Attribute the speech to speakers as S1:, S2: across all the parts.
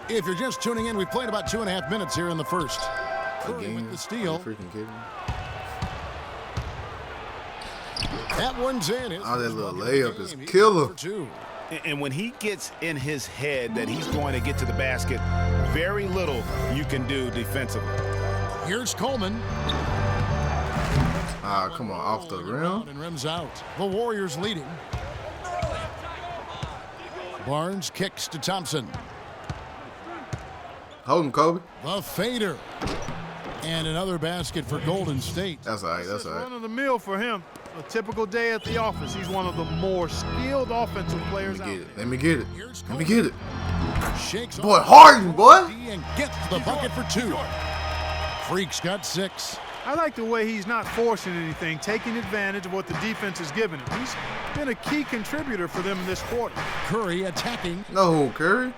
S1: If you're just tuning in, we've played about 2.5 minutes here in the first. Curry with the steal.
S2: Freaking kidding me.
S1: That one's in.
S2: Oh, that little layup is killer.
S3: And when he gets in his head that he's going to get to the basket, very little you can do defensively.
S1: Here's Coleman.
S2: Ah, come on, off the rim.
S1: And rims out. The Warriors leading. Barnes kicks to Thompson.
S2: Hold him, Kobe.
S1: The fader. And another basket for Golden State.
S2: That's all right, that's all right.
S4: Run of the mill for him. A typical day at the office. He's one of the more skilled offensive players out there.
S2: Let me get it. Let me get it.
S1: Shakes
S2: boy, Harden, boy.
S1: And gets the bucket for 2. Freak's got 6.
S4: I like the way he's not forcing anything, taking advantage of what the defense is giving him. He's been a key contributor for them in this quarter.
S1: Curry attacking.
S2: No, Curry.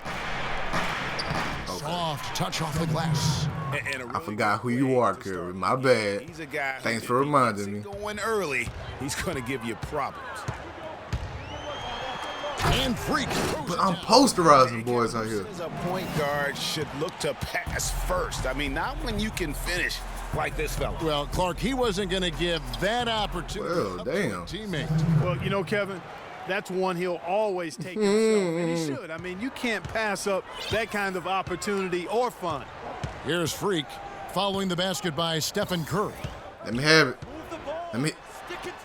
S1: Soft touch off the glass.
S2: I forgot who you are, Curry. My bad.
S3: He's a guy.
S2: Thanks for reminding me.
S3: Going early, he's going to give you problems.
S1: And Freak.
S2: But I'm posterizing boys out here.
S3: As a point guard should look to pass first. I mean, not when you can finish like this fella.
S1: Well, Clark, he wasn't going to give that opportunity.
S2: Well, damn.
S1: Teammate.
S4: Well, you know, Kevin, that's one he'll always take himself, and he should. I mean, you can't pass up that kind of opportunity or fun.
S1: Here's Freak following the basket by Stephen Curry.
S2: Let me have it. Let me.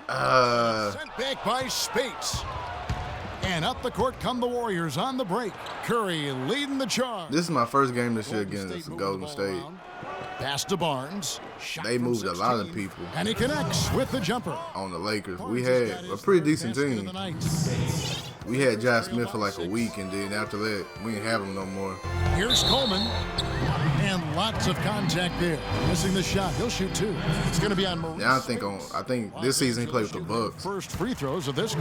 S1: Sent back by Spates. And up the court come the Warriors on the break. Curry leading the charge.
S2: This is my first game this year against Golden State.
S1: Pass to Barnes.
S2: They moved a lot of people.
S1: And he connects with the jumper.
S2: On the Lakers. We had a pretty decent team. We had Josh Smith for like a week, and then after that, we didn't have him no more.
S1: Here's Coleman. And lots of contact there. Missing the shot. He'll shoot 2. It's going to be on Maurice.
S2: Yeah, I think this season he played with the Bucks.
S1: First free throws of this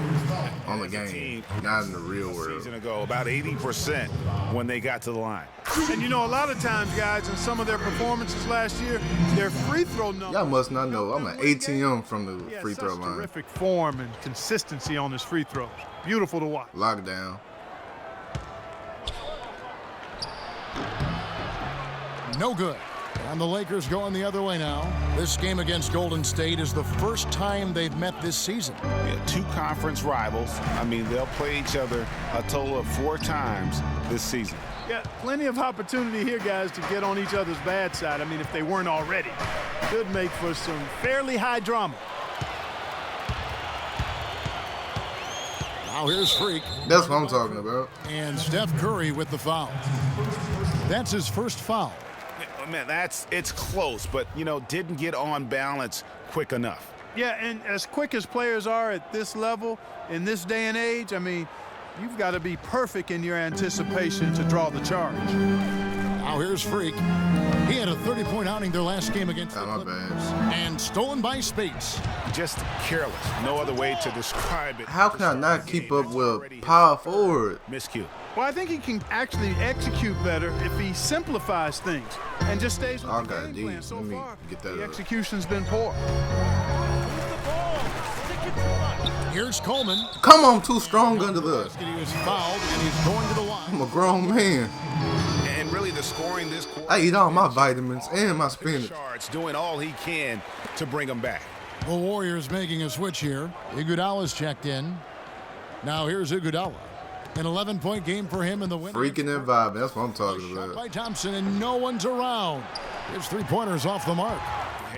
S2: on the game, not in the real world.
S3: Season ago, about 80% when they got to the line.
S4: And you know, a lot of times, guys, in some of their performances last year, their free throw numbers.
S2: Y'all must not know. I'm an 18 from the free throw line.
S4: Terrific form and consistency on his free throws. Beautiful to watch.
S2: Lockdown.
S1: No good. And the Lakers going the other way now. This game against Golden State is the first time they've met this season.
S3: Yeah, 2 conference rivals. I mean, they'll play each other a total of 4 times this season.
S4: Yeah, plenty of opportunity here, guys, to get on each other's bad side. I mean, if they weren't already. Could make for some fairly high drama.
S1: Now here's Freak.
S2: That's what I'm talking about.
S1: And Steph Curry with the foul. That's his first foul.
S3: Man, it's close, but, you know, didn't get on balance quick enough.
S4: Yeah, and as quick as players are at this level, in this day and age, I mean, you've got to be perfect in your anticipation to draw the charge.
S1: Now here's Freak. He had a 30-point outing their last game against the Clippers. And stolen by Spates.
S3: Just careless. No other way to describe it.
S2: How can I not keep up with power forward?
S3: Miscue.
S4: Well, I think he can actually execute better if he simplifies things and just stays with the game plan. So far, the execution's been poor.
S1: Here's Coleman.
S2: Come on, too strong under the.
S1: He was fouled, and he's going to the line.
S2: I'm a grown man.
S3: And really, the scoring this quarter.
S2: I eat all my vitamins and my spinach.
S3: Doing all he can to bring them back.
S1: The Warriors making a switch here. Iguodala's checked in. Now here's Iguodala. An 11-point game for him in the win.
S2: Freaking and vibing. That's what I'm talking about.
S1: By Thompson, and no one's around. His 3-pointers off the mark.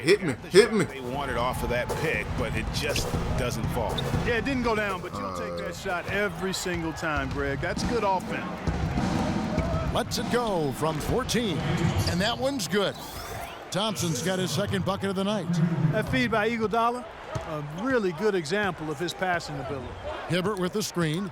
S2: Hit me. Hit me.
S3: They wanted off of that pick, but it just doesn't fall.
S4: Yeah, it didn't go down, but you'll take that shot every single time, Greg. That's good offense.
S1: Lets it go from 14, and that one's good. Thompson's got his second bucket of the night.
S4: That feed by Iguodala, a really good example of his passing ability.
S1: Hibbert with the screen.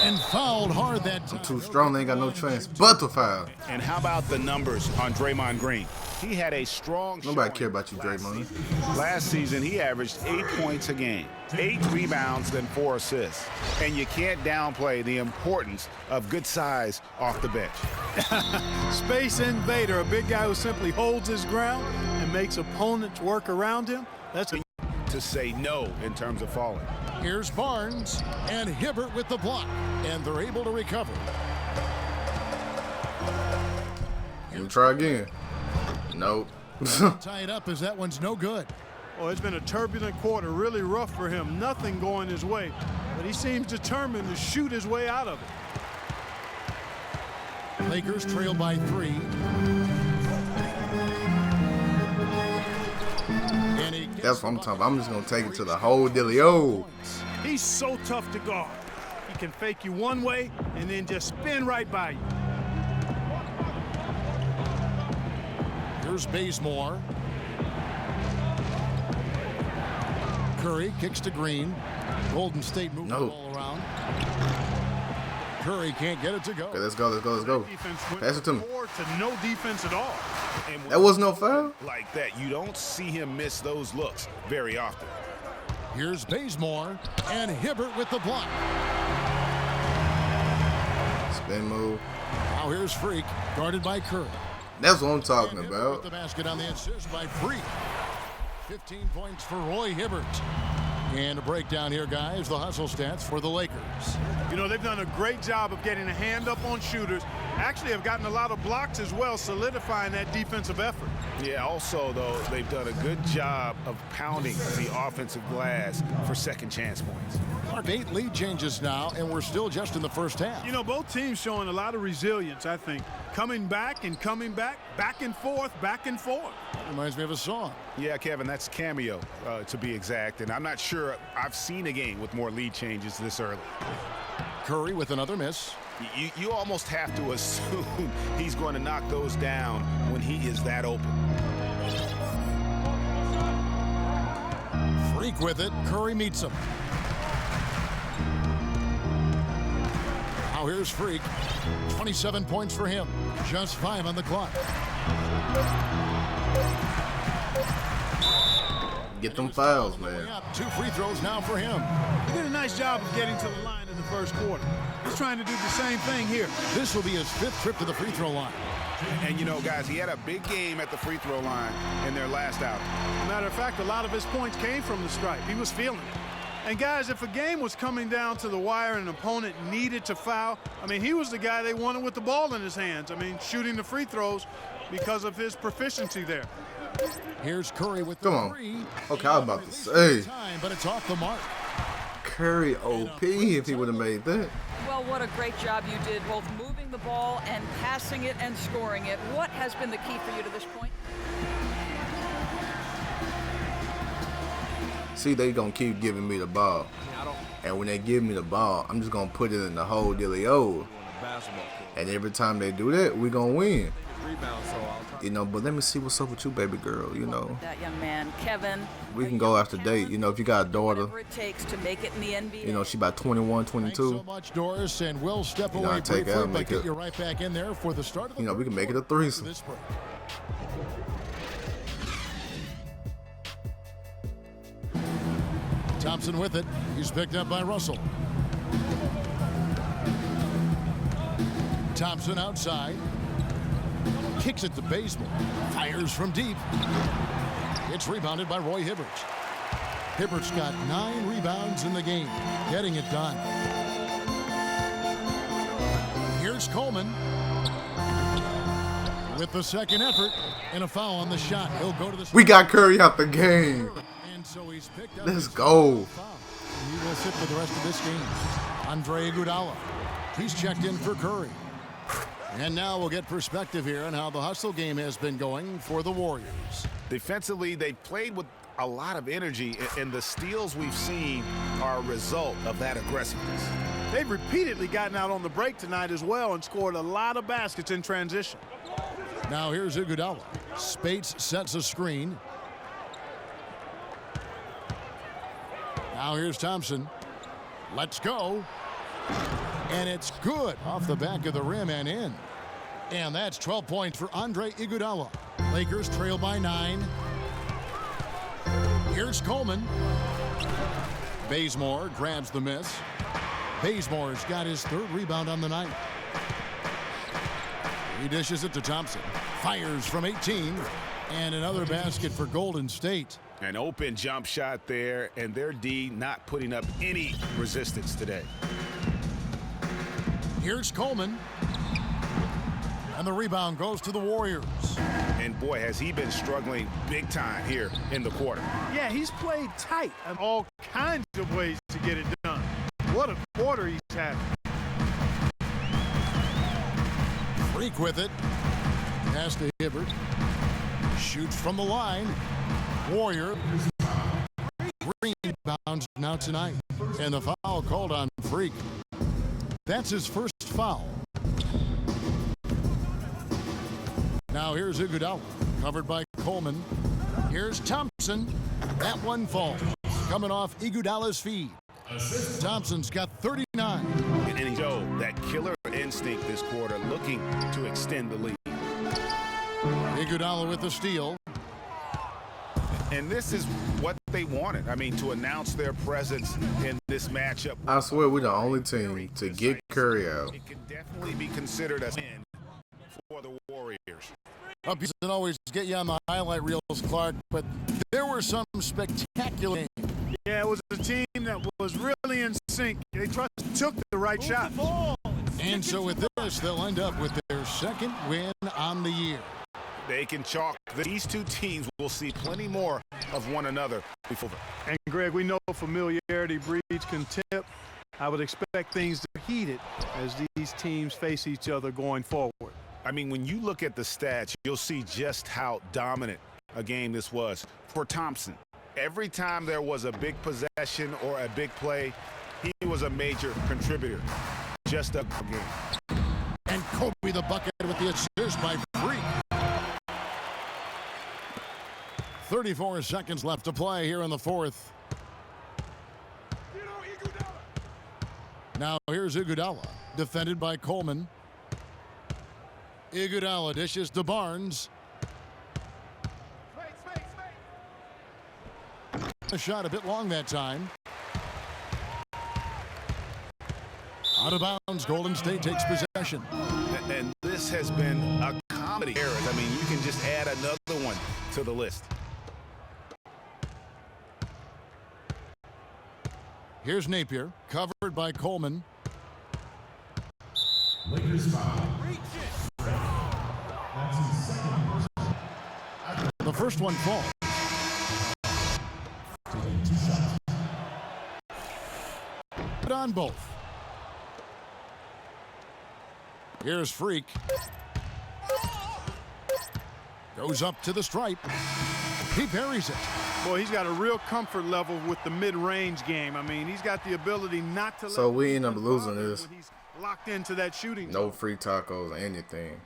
S1: And fouled hard that time.
S2: I'm too strong. They ain't got no chance but to foul.
S3: And how about the numbers on Draymond Green? He had a strong
S2: Nobody care about you, Draymond.
S3: Last season, he averaged 8 points a game, 8 rebounds, and 4 assists. And you can't downplay the importance of good size off the bench.
S4: Space invader, a big guy who simply holds his ground and makes opponents work around him. That's
S3: to say no in terms of falling.
S1: Here's Barnes and Hibbert with the block, and they're able to recover.
S2: Let me try again. Nope.
S1: Tie it up as that one's no good.
S4: Oh, it's been a turbulent quarter, really rough for him. Nothing going his way, but he seems determined to shoot his way out of it.
S1: Lakers trail by 3. And he
S2: That's what I'm talking about. I'm just going to take it to the whole dealio.
S4: He's so tough to guard. He can fake you one way and then just spin right by you.
S1: Here's Bazemore. Curry kicks to Green. Golden State moving the ball around. Curry can't get it to go.
S2: Okay, let's go. Pass it to me.
S4: To no defense at all.
S3: And
S2: That was no foul?
S3: like that, you don't see him miss those looks very often.
S1: Here's Bazemore and Hibbert with the block.
S2: Spin move.
S1: Now here's Freak, guarded by Curry.
S2: That's what I'm talking
S1: And Hibbert
S2: about.
S1: with the basket on the assist by Freak. 15 points for Roy Hibbert. And a breakdown here, guys. The hustle stats for the Lakers.
S4: You know, they've done a great job of getting a hand up on shooters. Actually have gotten a lot of blocks as well, solidifying that defensive effort.
S3: Yeah, also, though, they've done a good job of pounding the offensive glass for second chance points.
S1: Mark, 8 lead changes now, and we're still just in the first half.
S4: You know, both teams showing a lot of resilience, I think. Coming back, back and forth.
S1: That reminds me of a song.
S3: Yeah, Kevin, that's Cameo, to be exact. And I'm not sure I've seen a game with more lead changes this early.
S1: Curry with another miss.
S3: You almost have to assume he's going to knock those down when he is that open.
S1: Freak with it. Curry meets him. Now here's Freak. 27 points for him. Just 5 on the clock.
S2: Get them fouls, man.
S1: Way up. 2 free throws now for him.
S4: He did a nice job of getting to the line in the first quarter. He's trying to do the same thing here.
S1: This will be his 5th trip to the free throw line.
S3: And, you know, guys, he had a big game at the free throw line in their last outing.
S4: Matter of fact, a lot of his points came from the stripe. He was feeling it. And, guys, if a game was coming down to the wire and an opponent needed to foul, I mean, he was the guy they wanted with the ball in his hands. I mean, shooting the free throws because of his proficiency there.
S1: Here's Curry with the
S2: Come on.
S1: 3.
S2: Okay, I was about to say.
S1: Time, but it's off the mark.
S2: Curry OP if he would have made that.
S5: Well, what a great job you did, both moving the ball and passing it and scoring it. What has been the key for you to this point?
S2: See, they gonna keep giving me the ball. And when they give me the ball, I'm just gonna put it in the whole dealio. And every time they do that, we gonna win. You know, but let me see what's up with you, baby girl, you know.
S5: That young man, Kevin.
S2: We can go after date. You know, if you got a daughter,
S5: Whatever it takes to make it in the NBA.
S2: you know, she about 21,
S1: Thanks
S2: 22.
S1: so much, Doris, and we'll step
S2: You know,
S1: away
S2: I take
S1: briefly,
S2: out,
S1: but
S2: make
S1: get
S2: it-
S1: you right back in there for the start of the
S2: You know, we can make it a
S1: third quarter
S2: threesome.
S1: this break. Thompson with it. He's picked up by Russell. Thompson outside. Kicks it to Bazemore. Fires from deep. It's rebounded by Roy Hibbert. Hibbert's got 9 rebounds in the game. Getting it done. Here's Coleman. With the second effort and a foul on the shot. He'll go to the...
S2: We got Curry out the game.
S1: And so he's picked up
S2: Let's
S1: his
S2: go.
S1: foul. And he will sit for the rest of this game. Andre Iguodala. He's checked in for Curry. And now we'll get perspective here on how the hustle game has been going for the Warriors.
S3: Defensively, they've played with a lot of energy, and the steals we've seen are a result of that aggressiveness.
S4: They've repeatedly gotten out on the break tonight as well and scored a lot of baskets in transition.
S1: Now here's Iguodala. Spates sets a screen. Now here's Thompson. Let's go. And it's good off the back of the rim and in. And that's 12 points for Andre Iguodala. Lakers trail by 9. Here's Coleman. Bazemore grabs the miss. Bazemore's got his 3rd rebound on the night. He dishes it to Thompson. Fires from 18. And another basket for Golden State.
S3: An open jump shot there, and their D not putting up any resistance today.
S1: Here's Coleman. And the rebound goes to the Warriors.
S3: And boy, has he been struggling big time here in the quarter.
S4: Yeah, he's played tight in all kinds of ways to get it done. What a quarter he's having.
S1: Freak with it. Pass to Hibbert. Shoots from the line. Warrior. Rebounds now tonight. And the foul called on Freak. That's his first foul. Now here's Iguodala, covered by Coleman. Here's Thompson. That one falls. Coming off Iguodala's feed. Thompson's got 39.
S3: And he showed that killer instinct this quarter, looking to extend the lead.
S1: Iguodala with the steal.
S3: And this is what they wanted. I mean, to announce their presence in this matchup.
S2: I swear we're the only team to get Curry out.
S3: It can definitely be considered a win for the Warriors.
S1: Up doesn't always get you on the highlight reels, Clark, but there were some spectacular games.
S4: Yeah, it was a team that was really in sync. They took the right shot.
S1: And so with this, they'll end up with their second win on the year.
S3: They can chalk. These two teams will see plenty more of one another before.
S4: And Greg, we know familiarity breeds contempt. I would expect things to heat it as these teams face each other going forward.
S3: I mean, when you look at the stats, you'll see just how dominant a game this was for Thompson. Every time there was a big possession or a big play, he was a major contributor. Just a game.
S1: And Kobe the bucket with the assist by Freak. 34 seconds left to play here in the fourth. Now here's Iguodala, defended by Coleman. Iguodala dishes to Barnes. A shot a bit long that time. Out of bounds, Golden State takes possession.
S3: And this has been a comedy error. I mean, you can just add another one to the list.
S1: Here's Napier, covered by Coleman. The first one falls. Put on both. Here's Freak. Goes up to the stripe. He parries it.
S4: Boy, he's got a real comfort level with the mid-range game. I mean, he's got the ability not to.
S2: So we end up losing this.
S4: He's locked into that shooting.
S2: No free tacos or anything.